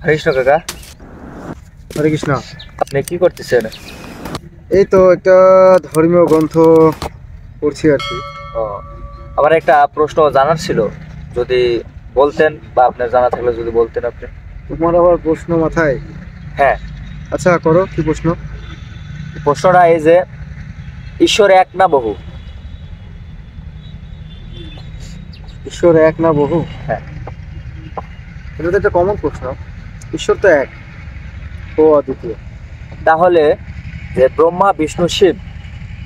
হরে কৃষ্ণ কাকা। হরে কৃষ্ণ। আপনি কি করতেছেন? এই তো একটা ধর্মীয় গ্রন্থ পড়ছি আর কি। ও, আমার একটা প্রশ্ন জানার ছিল, যদি বলতেন বা আপনার জানা থাকলে যদি বলতেন আপনি। তোমার আবার প্রশ্ন মাথায়? হ্যাঁ, আচ্ছা করো, কি প্রশ্ন? প্রশ্নটা এই যে, ঈশ্বর এক না বহু? ঈশ্বর এক না বহু? হ্যাঁ। এটা তো একটা কমন প্রশ্ন। ঈশ্বর তো এক ও অদ্বিতীয়। তাহলে যে ব্রহ্মা, বিষ্ণু, শিব,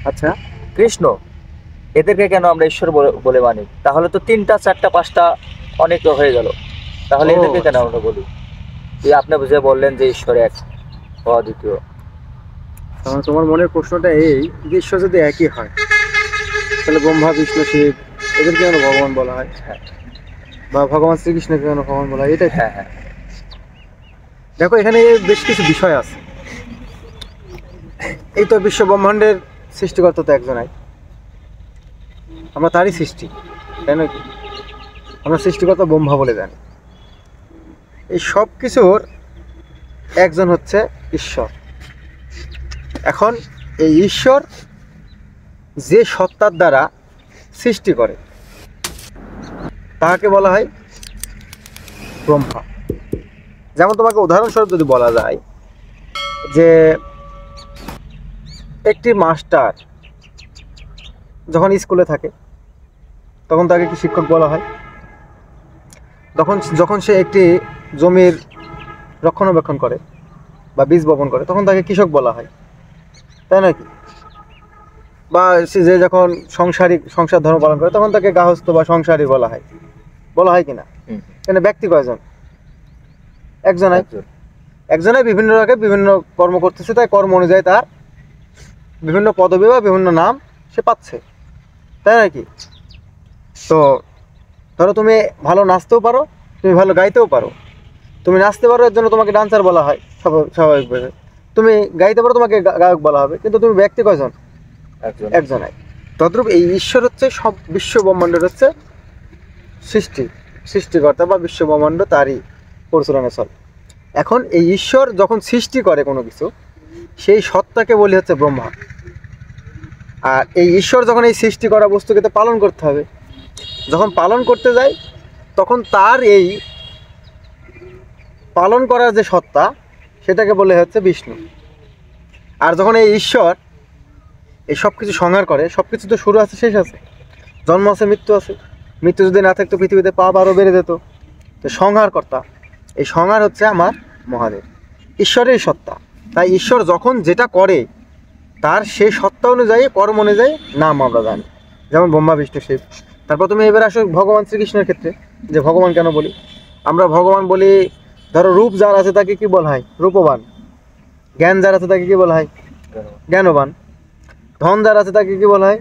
আচ্ছা, কৃষ্ণ, এদেরকে কেন আমরা ঈশ্বর বলে মানি? তাহলে তো 3টা 4টা 5টা অনেক হয়ে গেল। তাহলে ও, এদেরকে কেন আচ্ছা। আমরা বলি? যে আপনি বুঝে বললেন যে ঈশ্বর এক ও অদ্বিতীয়। তোমার মনের প্রশ্নটা এই যে ঈশ্বর যদি একই হয় তাহলে ব্রহ্মা বিষ্ণু শিব এদেরকে কেন ভগবান বলা হয়, হ্যাঁ বা ভগবান শ্রীকৃষ্ণকে কেন ভগবান বলা হয়, এটাই তো। হ্যাঁ হ্যাঁ। দেখো, এখানে বেশ কিছু বিষয় আছে। এই তো বিশ্ব ব্রহ্মাণ্ডের সৃষ্টিকর্তা তো একজনাই, আমরা তারই সৃষ্টি, তাই নয় কি? আমরা সৃষ্টিকর্তা ব্রহ্মা বলে জানি। এই সব কিছুর একজন হচ্ছে ঈশ্বর। এখন এই ঈশ্বর যে সত্তার দ্বারা সৃষ্টি করে তাহাকে বলা হয় ব্রহ্মা। যেমন তোমাকে উদাহরণস্বরূপ যদি বলা যায় যে একটি মাস্টার যখন স্কুলে থাকে তখন তাকে কি শিক্ষক বলা হয়? যখন সে একটি জমির রক্ষণাবেক্ষণ করে বা বীজ বপন করে তখন তাকে কৃষক বলা হয়, তাই নাকি? বা সে যে যখন সংসার ধর্ম পালন করে তখন তাকে গাহস্থ বা সংসারী বলা হয় কিনা? এখানে ব্যক্তি কয়জন? একজনাই। একজনাই বিভিন্ন রকম বিভিন্ন কর্ম করতেছে, তাই কর্ম অনুযায়ী তার বিভিন্ন পদবি বা বিভিন্ন নাম সে পাচ্ছে, তাই নাকি? তো ধরো তুমি ভালো নাচতেও পারো, তুমি ভালো গাইতেও পারো। তুমি নাচতে পারো, এর জন্য তোমাকে ডান্সার বলা হয় স্বাভাবিকভাবে। তুমি গাইতে পারো, তোমাকে গায়ক বলা হবে। কিন্তু তুমি ব্যক্তি কয়জন? একজনাই। তদ্রূপ এই ঈশ্বর হচ্ছে সব বিশ্ব ব্রহ্মাণ্ডের হচ্ছে সৃষ্টিকর্তা বা বিশ্ব ব্রহ্মাণ্ড তারই পরিচালনা চলে। এখন এই ঈশ্বর যখন সৃষ্টি করে কোনো কিছু, সেই সত্তাকে বলি হচ্ছে ব্রহ্মা। আর এই ঈশ্বর যখন এই সৃষ্টি করা বস্তুকে তো পালন করতে হবে, যখন পালন করতে যায় তখন তার এই পালন করার যে সত্তা সেটাকে বলে হচ্ছে বিষ্ণু। আর যখন এই ঈশ্বর এই সব কিছু সংহার করে, সব কিছু তো শুরু আছে শেষ আছে, জন্ম আছে মৃত্যু আছে। মৃত্যু যদি না থাকতো পৃথিবীতে পাপ আরও বেড়ে যেত। তো সংহারকর্তা, এই সংহার হচ্ছে আমার মহাদেব, ঈশ্বরের সত্তা। তাই ঈশ্বর যখন যেটা করে তার সেই সত্তা অনুযায়ী কর্ম অনুযায়ী নাম আমরা জানি, যেমন ব্রহ্মা বিষ্ণু শিব। তারপর তুমি এবার আসো ভগবান শ্রীকৃষ্ণের ক্ষেত্রে, যে ভগবান কেন বলি আমরা ভগবান বলি? ধরো রূপ যার আছে তাকে কি বলা হয়? রূপবান। জ্ঞান যার আছে তাকে কি বলা হয়? জ্ঞানবান। ধন যার আছে তাকে কি বলা হয়?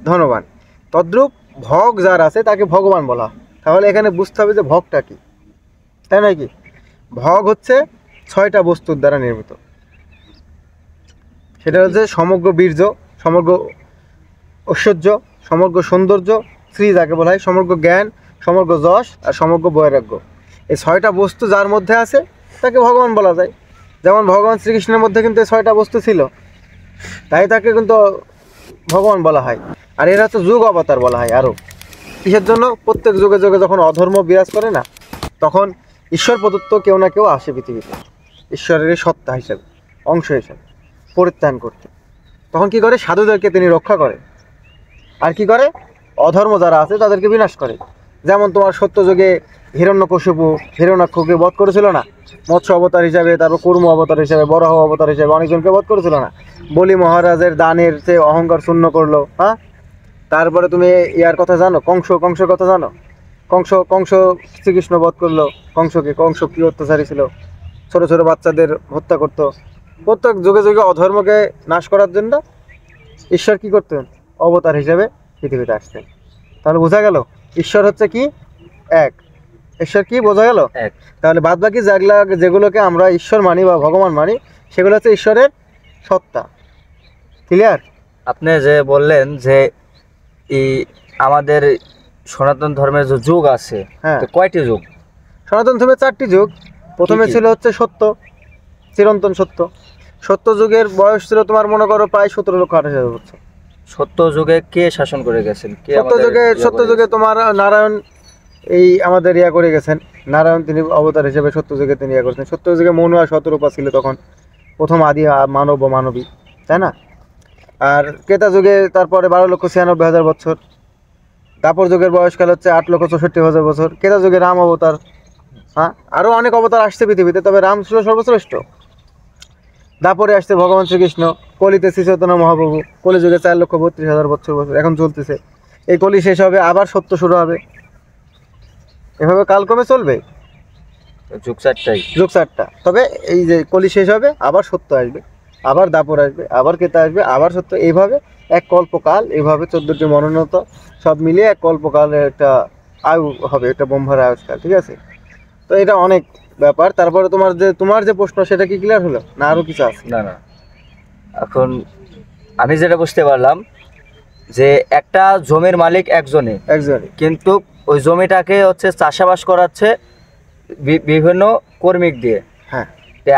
ধনবান। তদ্রূপ ভগ যার আছে তাকে ভগবান বলা। তাহলে এখানে বুঝতে হবে যে ভগটা কি, তাই নয় কি? ভগ হচ্ছে 6টা বস্তুর দ্বারা নির্মিত। সেটা হচ্ছে সমগ্র বীর্য, সমগ্র ঐশ্বর্য, সমগ্র সৌন্দর্য, শ্রী যাকে বলা হয়, সমগ্র জ্ঞান, সমগ্র যশ আর সমগ্র বৈরাগ্য। এই 6টা বস্তু যার মধ্যে আছে তাকে ভগবান বলা যায়। যেমন ভগবান শ্রীকৃষ্ণের মধ্যে কিন্তু এই 6টা বস্তু ছিল, তাই তাকে কিন্তু ভগবান বলা হয়। আর এরা হচ্ছে যুগ অবতার বলা হয়। আরও কিসের জন্য? প্রত্যেক যুগে যুগে যখন অধর্ম বিরাজ করে না, তখন ঈশ্বর প্রদত্ত কেউ না কেউ আসে পৃথিবীতে ঈশ্বরের সত্তা হিসেবে, অংশ হিসেবে পরিত্রাণ করতে। তখন কি করে? সাধুদেরকে তিনি রক্ষা করে। আর কি করে? অধর্ম যারা আছে তাদেরকে বিনাশ করে। যেমন তোমার সত্যযুগে হিরণ্যকশিপু হিরণ্যাক্ষকে বধ করেছিল না, মৎস্য অবতার হিসাবে, তারপর কুর্ম অবতার হিসাবে, বরাহ অবতার হিসাবে অনেকজনকে বধ করেছিল না। বলি মহারাজের দানের যে অহংকার শূন্য করলো। হ্যাঁ, তারপরে তুমি ইয়ার কথা জানো, কংসের কথা জানো? কংস শ্রীকৃষ্ণ বধ করলো। কংস কি অত্যাচারী ছিল, ছোট ছোট বাচ্চাদের হত্যা করতো। প্রত্যেক যুগে যুগে অধর্মকে নাশ করার জন্য ঈশ্বর কি করতেন? অবতার হিসেবে পৃথিবীতে আসতেন। তাহলে বোঝা গেল ঈশ্বর হচ্ছে কি? এক। ঈশ্বর কি বোঝা গেল? এক। তাহলে বাদ বাকি যেগুলোকে আমরা ঈশ্বর মানি বা ভগবান মানি সেগুলো হচ্ছে ঈশ্বরের সত্তা। ক্লিয়ার? আপনি যে বললেন যে এই আমাদের সনাতন ধর্মের যে যুগ আছে, হ্যাঁ, তো কয়টি যুগ? সনাতন ধর্মে 4টি যুগ। প্রথমে কি কি? ছিল হচ্ছে সত্য, চিরন্তন সত্য। সত্য যুগের বয়স ছিল তোমার মনে করো প্রায় 17,28,000 বছর। সত্য যুগে কে শাসন করে গেছেন, কে সত্য আমাদের যুগে ইয়ে সত্য করে যুগে গেছেন? তোমার নারায়ণ এই আমাদের ইয়া করে গেছেন। নারায়ণ তিনি অবতার হিসেবে সত্য যুগে তিনি ইয়া করেছেন। সত্য যুগে মনু আর শতরূপা ছিল তখন প্রথম আদি মানব ও মানবী, তাই না? আর ক্রেতা যুগে তারপরে 12,96,000 বছর। দাপর যুগের বয়সকাল হচ্ছে 8,64,000 বছর। ক্রেতা যুগে রাম অবতার। হ্যাঁ, আরও অনেক অবতার আসছে পৃথিবীতে, তবে রাম ছিল সর্বশ্রেষ্ঠ। দাপরে আসছে ভগবান শ্রীকৃষ্ণ, কলিতে শ্রী চৈতন্য মহাপ্রভু। কলিযুগে 4,32,000 বছর বছর এখন চলতেছে। এই কলি শেষ হবে, আবার সত্য শুরু হবে, এভাবে কালক্রমে চলবে। যুগ চারটাই। যুগ চারটা, তবে এই যে কলি শেষ হবে আবার সত্য আসবে, আবার দাপর আসবে, আবার কেতা আসবে, আবার সত্য, এইভাবে এক কল্পকাল, এইভাবে 14টি মনোন্নত সব মিলিয়ে এক কল্পকালের একটা আয়ু হবে, একটা ব্রহ্মার আয়ুষ্কাল, ঠিক আছে? তো এটা অনেক ব্যাপার। তারপরে তোমার যে প্রশ্ন সেটা কি ক্লিয়ার হলো না আরও কিছু আছে? না না, এখন আমি যেটা বুঝতে পারলাম যে একটা জমির মালিক একজনই, একজনই। কিন্তু ওই জমিটাকে হচ্ছে চাষাবাস করাচ্ছে বিভিন্ন কর্মিক দিয়ে। হ্যাঁ, তে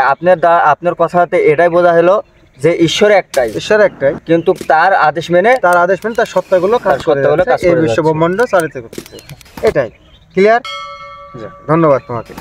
আপনার কথাতে এটাই বোঝা হলো যে ঈশ্বর একটাই, ঈশ্বর একটাই, কিন্তু তার আদেশ মেনে তার আদেশ মেনে তার সত্তাগুলো কাজ করে সত্তাগুলো কাজ যাচ্ছে, এই করে বিশ্ব যাচ্ছে। ব্রহ্মাণ্ড চালিত করতেছে। এটাই ক্লিয়ার। ধন্যবাদ তোমাকে।